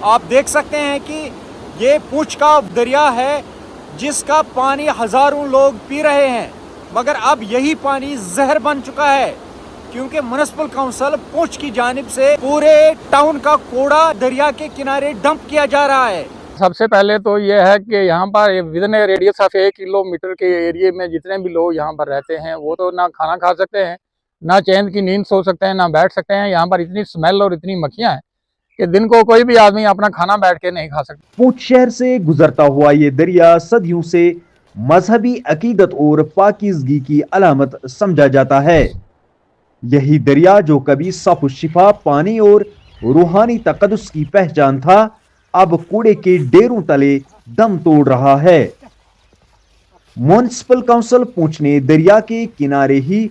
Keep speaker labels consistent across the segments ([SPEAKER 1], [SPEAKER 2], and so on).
[SPEAKER 1] आप देख सकते हैं कि ये पूंछ का दरिया है जिसका पानी हजारों लोग पी रहे हैं, मगर अब यही पानी जहर बन चुका है क्योंकि म्युनिसिपल काउंसिल पूंछ की जानिब से पूरे टाउन का कूड़ा दरिया के किनारे डंप किया जा रहा है।
[SPEAKER 2] सबसे पहले तो ये है कि यहाँ पर within A radius of 1 kilometre के एरिए में जितने भी लोग यहाँ पर रहते हैं वो तो ना खाना खा सकते हैं, ना चैन की नींद सो सकते हैं, ना बैठ सकते हैं। यहाँ पर इतनी स्मेल और इतनी मक्खियाँ हैं कि दिन को कोई भी आदमी अपना खाना बैठ के नहीं खा सकता।
[SPEAKER 3] पूंछ शहर से गुजरता हुआ ये दरिया सदियों से मजहबी अकीदत और पाकीज़गी की अलामत समझा जाता है। यही दरिया जो कभी साफ शिफा पानी और रूहानी तकद्दुस की पहचान था, अब कूड़े के ढेरों तले दम तोड़ रहा है। म्युनिसिपल काउंसिल पूंछ ने दरिया के किनारे ही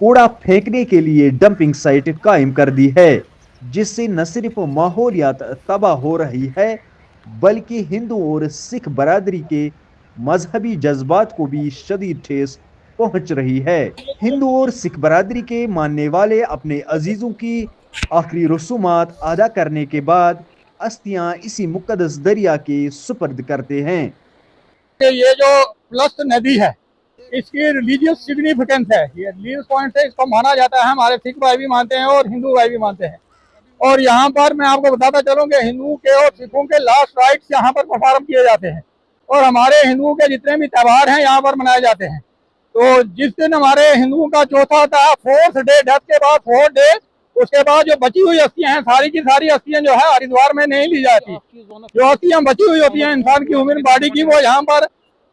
[SPEAKER 3] कूड़ा फेंकने के लिए डंपिंग साइट कायम कर दी है, जिससे न सिर्फ माहौलियात तबाह हो रही है बल्कि हिंदू और सिख बरादरी के मजहबी जज्बात को भी शदीद ठेस पहुंच रही है। हिंदू और सिख बरादरी के मानने वाले अपने अजीजों की आखिरी रसूमात अदा करने के बाद अस्थियां इसी मुकद्दस दरिया के सुपर्द करते हैं।
[SPEAKER 2] ये जो प्लस नदी है इसकी रिलीजियस सिग्निफिकेंस है, ये रिलीजियस पॉइंट है, इसको माना जाता है। हमारे सिख भाई भी मानते हैं और हिंदू भाई भी मानते हैं। और यहाँ पर मैं आपको बताता चलूँ कि हिंदुओं के और सिखों के लास्ट राइट्स यहाँ पर परफॉर्म किए जाते हैं और हमारे हिंदुओं के जितने भी त्यौहार हैं यहाँ पर मनाए जाते हैं। तो जिस दिन हमारे हिंदुओं का चौथा होता है 4th डे, डेथ के बाद 4th डे, उसके बाद जो बची हुई अस्थियां हैं सारी की सारी अस्थियां जो है हरिद्वार में नहीं ली जाती। जो अस्थियां बची हुई होती हैं इंसान की ह्यूमन बॉडी की, वो यहाँ पर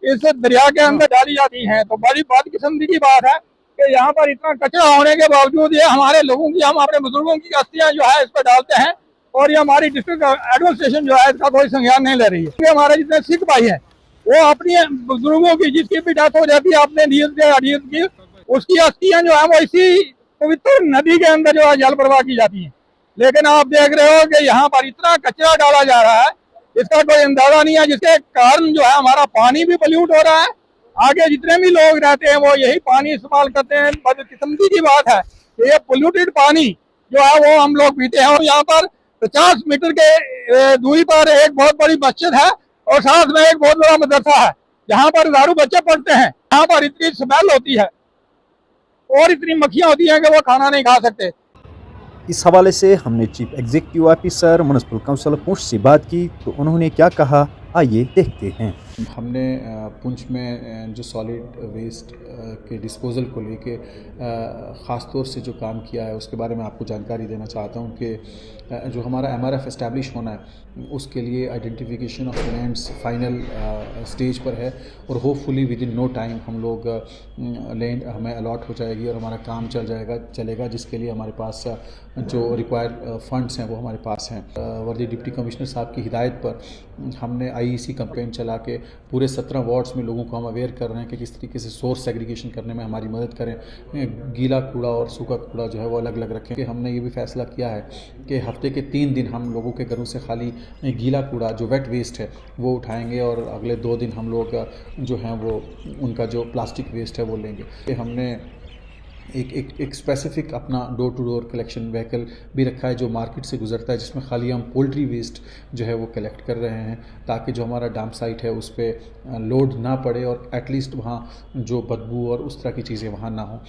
[SPEAKER 2] इस दरिया के अंदर डाली जाती हैं। तो बड़ी बदकिस्मती की बात है कि यहाँ पर इतना कचरा होने के बावजूद ये हमारे लोगों की, हम अपने बुजुर्गों की अस्थियां जो है इस पर डालते हैं और ये हमारी डिस्ट्रिक्ट एडमिनिस्ट्रेशन जो है इसका कोई संज्ञान नहीं ले रही है। हमारे जितने सिख भाई हैं वो अपनी बुजुर्गों की जिसकी भी डेथ हो जाती है अपने नियत की, उसकी अस्थियां जो है वो इसी पवित्र नदी के अंदर जो है जल प्रवाह की जाती है। लेकिन आप देख रहे हो कि यहाँ पर इतना कचरा डाला जा रहा है, इसका कोई अंदाजा नहीं है, जिसके कारण जो है हमारा पानी भी पल्यूट हो रहा है। आगे जितने भी लोग रहते हैं वो यही पानी इस्तेमाल करते हैं। बदकिस्मती की बात है कि ये पोल्यूटेड पानी जो है वो हम लोग पीते हैं। और यहाँ पर 50 मीटर के दूरी पर एक बहुत बड़ी मस्जिद है और साथ में एक बहुत बड़ा मदरसा है, यहाँ पर हजारों बच्चे पढ़ते हैं। यहाँ पर इतनी स्मेल होती है और इतनी मक्खियाँ होती हैं कि वो खाना नहीं खा सकते।
[SPEAKER 3] इस हवाले से हमने chief executive officer municipal council पूंछ से बात की, तो उन्होंने क्या कहा आइए देखते हैं।
[SPEAKER 4] हमने पुंछ में जो सॉलिड वेस्ट के डिस्पोज़ल को लेके ख़ास तौर से जो काम किया है उसके बारे में आपको जानकारी देना चाहता हूँ कि जो हमारा MRF इस्टेब्लिश होना है उसके लिए identification of lands final stage पर है और hopefully within no time हम लोग लैंड हमें अलॉट हो जाएगी और हमारा काम चलेगा, जिसके लिए हमारे पास जो रिक्वायर्ड फंड्स हैं वो हमारे पास हैं। वर्दी डिप्टी कमिश्नर साहब की हिदायत पर हमने IEC कैंपेन चला के पूरे 17 वार्ड्स में लोगों को हम अवेयर कर रहे हैं कि किस तरीके से सोर्स सेग्रीगेशन करने में हमारी मदद करें, गीला कूड़ा और सूखा कूड़ा जो है वो अलग अलग रखें। कि हमने ये भी फैसला किया है कि हफ्ते के 3 दिन हम लोगों के घरों से खाली गीला कूड़ा जो वेट वेस्ट है वो उठाएंगे और अगले 2 दिन हम लोग जो हैं वो उनका जो प्लास्टिक वेस्ट है वो लेंगे। कि हमने एक स्पेसिफिक अपना door to door collection vehicle भी रखा है जो मार्केट से गुजरता है, जिसमें खाली हम पोल्ट्री वेस्ट जो है वो कलेक्ट कर रहे हैं ताकि जो हमारा डंप साइट है उस पर लोड ना पड़े और एटलीस्ट वहाँ जो बदबू और उस तरह की चीज़ें वहाँ ना हो।